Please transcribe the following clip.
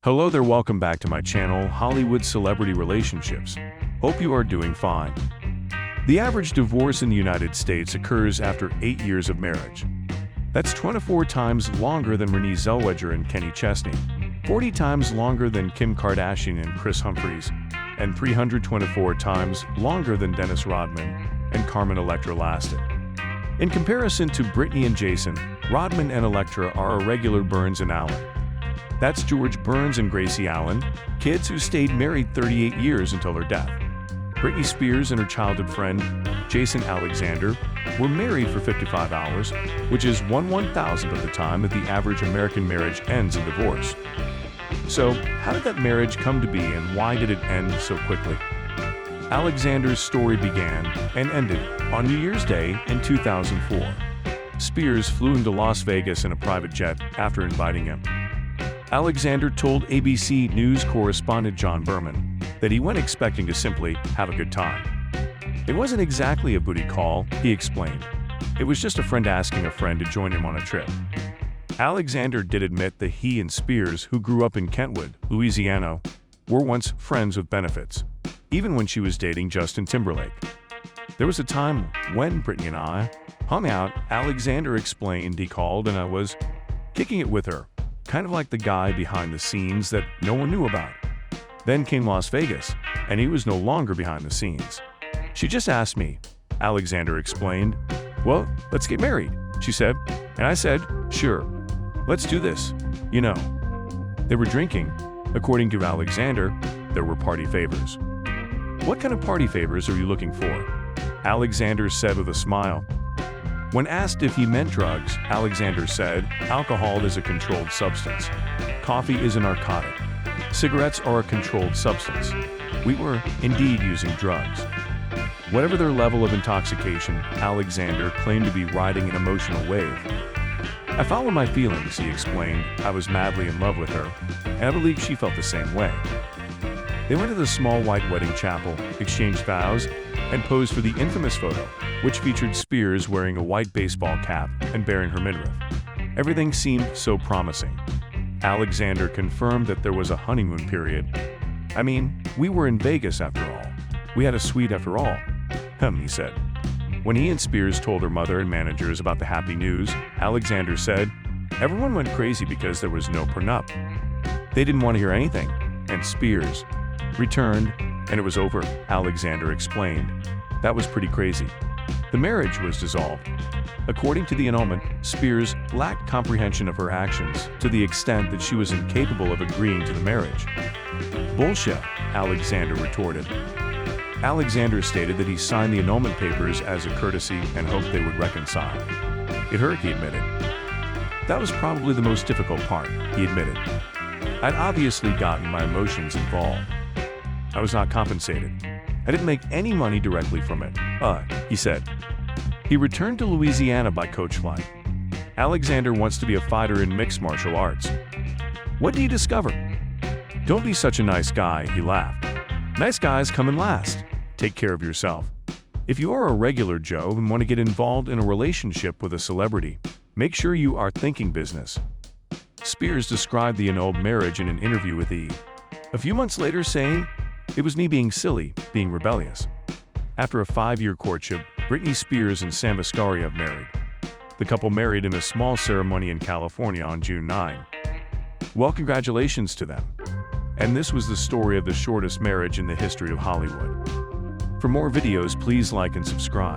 Hello there, welcome back to my channel, Hollywood Celebrity Relationships. Hope you are doing fine. The average divorce in the United States occurs after 8 years of marriage. That's 24 times longer than Renee Zellweger and Chesney, 40 times longer than Kim Kardashian and Kris Humphries, and 324 times longer than Rodman and Carmen Electra lasted. In comparison to Britney and Jason, Rodman and Electra are irregular Burns and Allen. That's George Burns and Gracie Allen, kids who stayed married 38 years until their death. Britney Spears and her childhood friend, Jason Alexander, were married for 55 hours, which is 1/1000th of the time that the average American marriage ends in divorce. So, how did that marriage come to be and why did it end so quickly? Alexander's story began and ended on New Year's Day in 2004. Spears flew into Las Vegas in a private jet after inviting him. Alexander told ABC News correspondent John Berman that he went expecting to simply have a good time. It wasn't exactly a booty call, he explained. It was just a friend asking a friend to join him on a trip. Alexander did admit that he and Spears, who grew up in Kentwood, Louisiana, were once friends with benefits, even when she was dating Justin Timberlake. There was a time when Britney and I hung out, Alexander explained. He called and I was kicking it with her. Kind of like the guy behind the scenes that no one knew about. Then came Las Vegas, and he was no longer behind the scenes. She just asked me, Alexander explained. Well, let's get married, she said. And I said, sure, let's do this, you know. They were drinking. According to Alexander, there were party favors. What kind of party favors are you looking for? Alexander said with a smile. When asked if he meant drugs, Alexander said, alcohol is a controlled substance. Coffee is a narcotic. Cigarettes are a controlled substance. We were indeed using drugs. Whatever their level of intoxication, Alexander claimed to be riding an emotional wave. I followed my feelings, he explained. I was madly in love with her, and I believe she felt the same way. They went to the small white wedding chapel, exchanged vows, and posed for the infamous photo, which featured Spears wearing a white baseball cap and bearing her midriff. Everything seemed so promising. Alexander confirmed that there was a honeymoon period. I mean, we were in Vegas after all. We had a suite after all. He said. When he and Spears told her mother and managers about the happy news, Alexander said, everyone went crazy because there was no prenup. They didn't want to hear anything, and Spears returned, and it was over, Alexander explained. That was pretty crazy. The marriage was dissolved. According to the annulment, Spears lacked comprehension of her actions to the extent that she was incapable of agreeing to the marriage. Bullshit, Alexander retorted. Alexander stated that he signed the annulment papers as a courtesy and hoped they would reconcile. It hurt, he admitted. That was probably the most difficult part, he admitted. I'd obviously gotten my emotions involved. I was not compensated. I didn't make any money directly from it, he said. He returned to Louisiana by coach flight. Alexander wants to be a fighter in mixed martial arts. What did he discover? Don't be such a nice guy, he laughed. Nice guys come in last. Take care of yourself. If you are a regular Joe and want to get involved in a relationship with a celebrity, make sure you are thinking business. Spears described the annulled marriage in an interview with E! A few months later saying, it was me being silly, being rebellious. After a 5-year courtship, Britney Spears and Sam Asghari married. The couple married in a small ceremony in California on June 9. Well, congratulations to them. And this was the story of the shortest marriage in the history of Hollywood. For more videos, please like and subscribe.